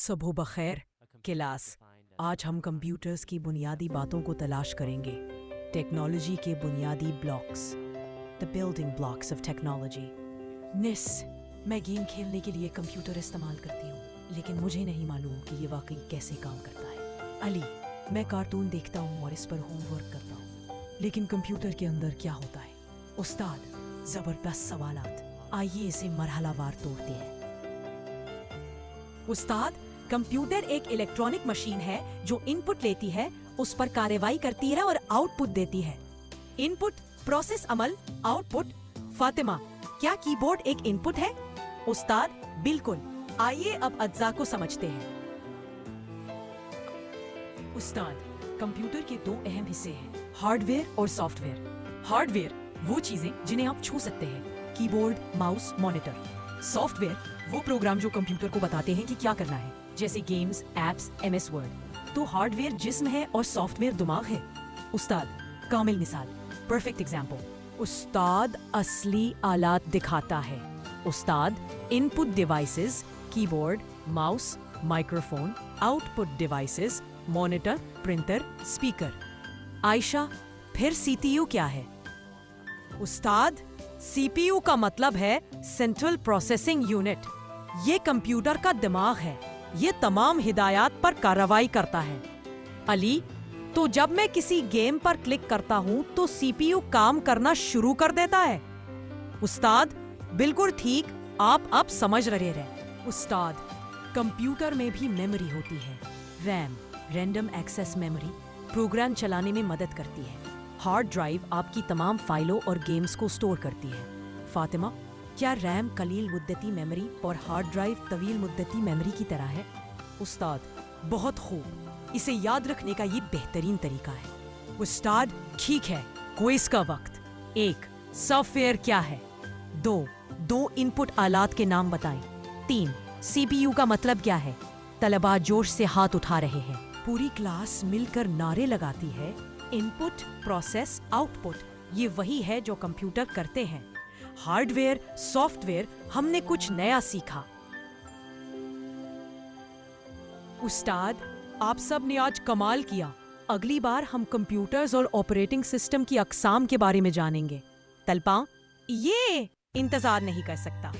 صبح بخیر کلاس، آج ہم کمپیوٹرز کی بنیادی باتوں کو تلاش کریں گے۔ ٹیکنالوجی کے بنیادی blocks, the building blocks of technology۔ میں گیم کھیلنے کے لیے کمپیوٹر استعمال کرتی ہوں، لیکن مجھے نہیں معلوم کہ یہ واقعی کیسے کام کرتا ہے۔ علی، میں کارٹون دیکھتا ہوں اور اس پر ہوم ورک کرتا ہوں، لیکن کمپیوٹر کے اندر کیا ہوتا ہے؟ استاد، زبردست سوالات، آئیے اسے مرحلہ وار توڑتے ہیں۔ استاد، کمپیوٹر ایک الیکٹرانک مشین ہے جو ان پٹ لیتی ہے، اس پر کارروائی کرتی ہے اور آؤٹ پٹ دیتی ہے۔ ان پٹ، پروسیس عمل، آؤٹ پٹ۔ فاطمہ، کیا کی بورڈ ایک ان پٹ ہے؟ استاد، بالکل۔ آئیے اب اجزاء کو سمجھتے ہیں۔ استاد، کمپیوٹر کے دو اہم حصے ہیں، ہارڈ ویئر اور سافٹ ویئر۔ ہارڈ ویئر وہ چیزیں جنہیں آپ چھو سکتے ہیں، keyboard, mouse, monitor. Software وہ پروگرام جو کمپیوٹر کو بتاتے ہیں کہ کیا کرنا ہے، جیسے games, apps, M S Word. تو ہارڈ ویئر جسم ہے اور سافٹ ویئر دماغ ہے۔ استاد، کامل مثال، پرفیکٹ ایگزامپل۔ استاد، اصلی آلات دکھاتا ہے۔ استاد، input devices, keyboard, mouse, microphone. Output devices, monitor, printer, speaker. Aisha, پھر سی پی یو کیا ہے؟ استاد، سی پی یو کا مطلب ہے سینٹرل پروسیسنگ یونٹ۔ یہ کمپیوٹر کا دماغ ہے، یہ تمام ہدایات پر کارروائی کرتا ہے۔ علی، تو جب میں کسی گیم پر کلک کرتا ہوں تو سی پی یو کام کرنا شروع کر دیتا ہے۔ استاد، بالکل ٹھیک، آپ اب سمجھ رہے ہیں۔ استاد، کمپیوٹر میں بھی میموری ہوتی ہے۔ RAM, random access memory, program چلانے میں مدد کرتی ہے۔ ہارڈ ڈرائیو آپ کی تمام فائلوں اور گیمز کو سٹور کرتی ہے۔ فاطمہ، کیا ریم قلیل مدتی میموری اور ہارڈ ڈرائیو طویل مدتی میموری کی طرح ہے؟ استاد، بہت خوب، اسے یاد رکھنے کا یہ بہترین طریقہ ہے۔ استاد، ٹھیک ہے، کوئز کا وقت۔ 1، سافٹ ویئر کیا ہے؟ 2 ان پٹ آلات کے نام بتائیں۔ 3، سی پی یو کا مطلب کیا ہے؟ طلباء جوش سے ہاتھ اٹھا رہے ہیں۔ پوری کلاس مل کر نعرے لگاتی ہے، ان پٹ، پروسیس، آؤٹ پٹ۔ یہ وہی ہے جو کمپیوٹر کرتے ہیں۔ ہارڈ ویئر، سافٹ ویئر، ہم نے کچھ نیا سیکھا۔ استاد، آپ سب نے آج کمال کیا۔ اگلی بار ہم کمپیوٹرز اور آپریٹنگ سسٹم کی اقسام کے بارے میں جانیں گے۔ طلباء، یہ انتظار نہیں کر سکتا۔